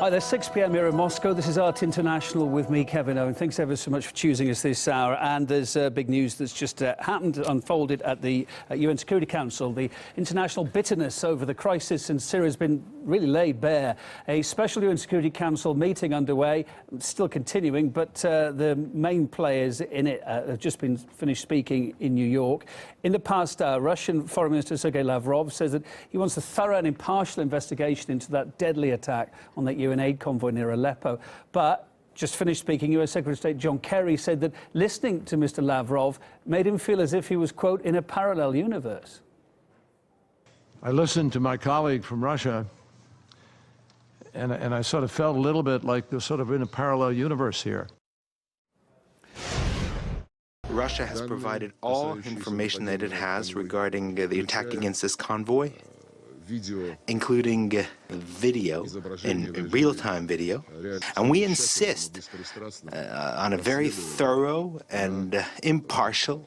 Hi there, 6 p.m. here in Moscow. This is Art International with me, Kevin Owen. Thanks ever so much for choosing us this hour. And there's big news that's just unfolded at the UN Security Council. The international bitterness over the crisis in Syria has been really laid bare. A special UN Security Council meeting underway, still continuing, but the main players in it have just been finished speaking in New York. In the past hour, Russian Foreign Minister Sergei Lavrov says that he wants a thorough and impartial investigation into that deadly attack on that UN aid convoy near Aleppo. But just finished speaking, US Secretary of State John Kerry said that listening to Mr. Lavrov made him feel as if he was, quote, in a parallel universe. I listened to my colleague from Russia, and I sort of felt a little bit like they're sort of in a parallel universe here. Russia has provided all information that it has regarding the attack against this convoy, including video, in real-time video, and we insist on a very thorough and impartial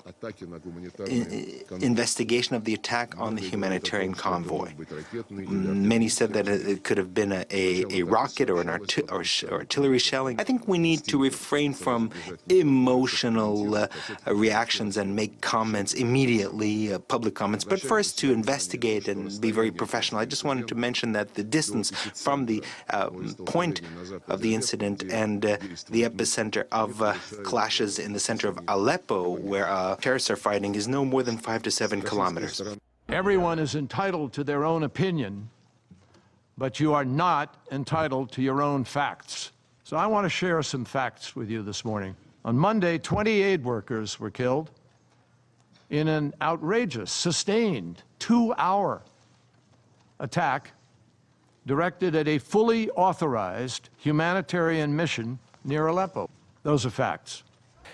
investigation of the attack on the humanitarian convoy. Many said that it could have been a rocket or an artillery shelling. I think we need to refrain from emotional reactions and make comments immediately, public comments, but first to investigate and be very professional. I just wanted to mention that the distance from the point of the incident and the epicenter of clashes in the center of Aleppo, where terrorists are fighting, is no more than 5 to 7 kilometers. Everyone is entitled to their own opinion, but you are not entitled to your own facts. So I want to share some facts with you this morning. On Monday, 20 aid workers were killed in an outrageous, sustained, 2-hour attack directed at a fully authorized humanitarian mission near Aleppo. Those are facts.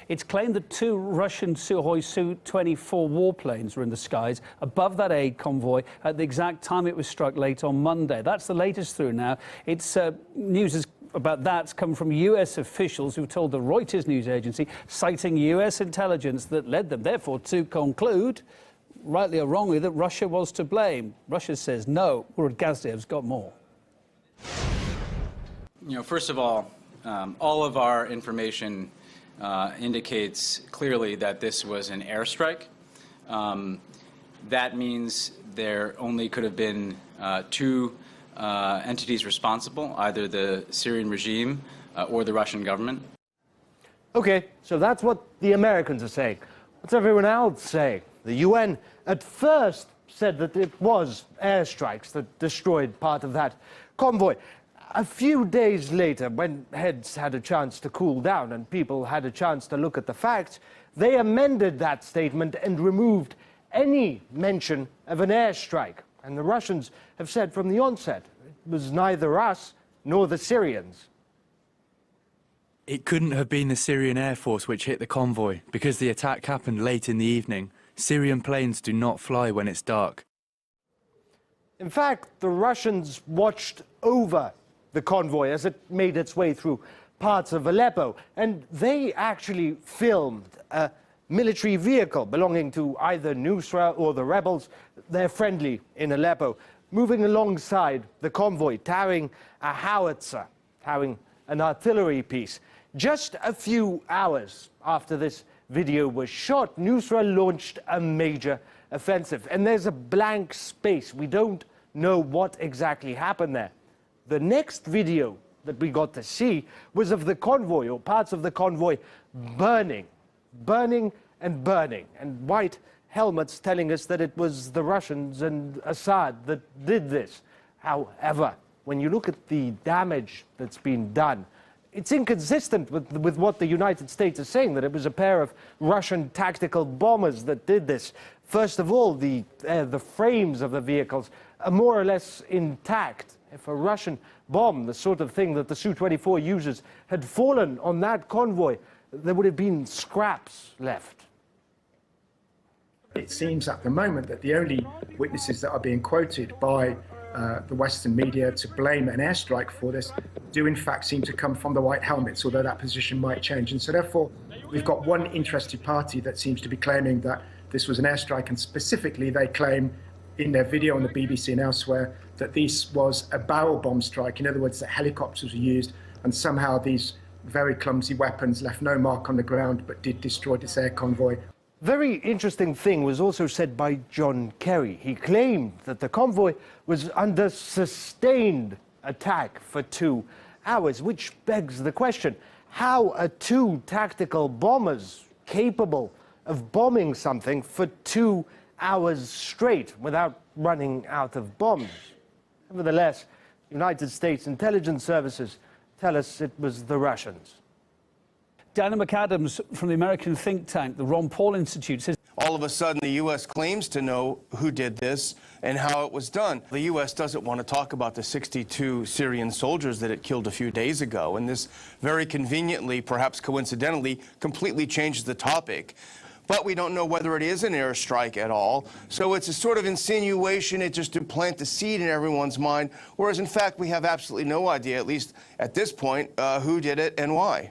It's claimed that 2 Russian Sukhoi Su-24 warplanes were in the skies above that aid convoy at the exact time it was struck late on Monday. That's the latest through now. It's news about that's come from US officials who told the Reuters news agency, citing US intelligence, that led them, therefore, to conclude, rightly or wrongly, that Russia was to blame. Russia says no. Murat Gazdev's got more. You know, first of all of our information indicates clearly that this was an airstrike. That means there only could have been 2 entities responsible, either the Syrian regime or the Russian government. Okay, so that's what the Americans are saying. What's everyone else saying? The UN at first said that it was airstrikes that destroyed part of that convoy. A few days later, when heads had a chance to cool down and people had a chance to look at the facts, they amended that statement and removed any mention of an airstrike. And the Russians have said from the onset, it was neither us nor the Syrians. It couldn't have been the Syrian Air Force which hit the convoy, because the attack happened late in the evening. Syrian planes do not fly when it's dark. In fact, the Russians watched over the convoy as it made its way through parts of Aleppo, and they actually filmed a military vehicle belonging to either Nusra or the rebels. They're friendly in Aleppo, moving alongside the convoy, towing a howitzer, towing an artillery piece. Just a few hours after this video was shot, Nusra launched a major offensive, and there's a blank space. We don't know what exactly happened there. The next video that we got to see was of the convoy, or parts of the convoy, burning and burning, and white helmets telling us that it was the Russians and Assad that did this. However, when you look at the damage that's been done, it's inconsistent with what the United States is saying, that it was a pair of Russian tactical bombers that did this. First of all, the frames of the vehicles are more or less intact. If a Russian bomb, the sort of thing that the Su-24 uses, had fallen on that convoy, there would have been scraps left. It seems at the moment that the only witnesses that are being quoted by the Western media to blame an airstrike for this do in fact seem to come from the white helmets, although that position might change. And so therefore, we've got one interested party that seems to be claiming that this was an airstrike, and specifically they claim in their video on the BBC and elsewhere that this was a barrel bomb strike. In other words, that helicopters were used, and somehow these very clumsy weapons left no mark on the ground but did destroy this air convoy. Very interesting thing was also said by John Kerry. He claimed that the convoy was under sustained attack for 2 hours, which begs the question, how are 2 tactical bombers capable of bombing something for 2 hours straight without running out of bombs? Nevertheless, United States intelligence services tell us it was the Russians. Dana McAdams from the American think tank, the Ron Paul Institute, says all of a sudden the U.S. claims to know who did this and how it was done. The U.S. doesn't want to talk about the 62 Syrian soldiers that it killed a few days ago, and this very conveniently, perhaps coincidentally, completely changes the topic. But we don't know whether it is an airstrike at all. So it's a sort of insinuation, it just to plant the seed in everyone's mind, whereas in fact we have absolutely no idea, at least at this point, who did it and why.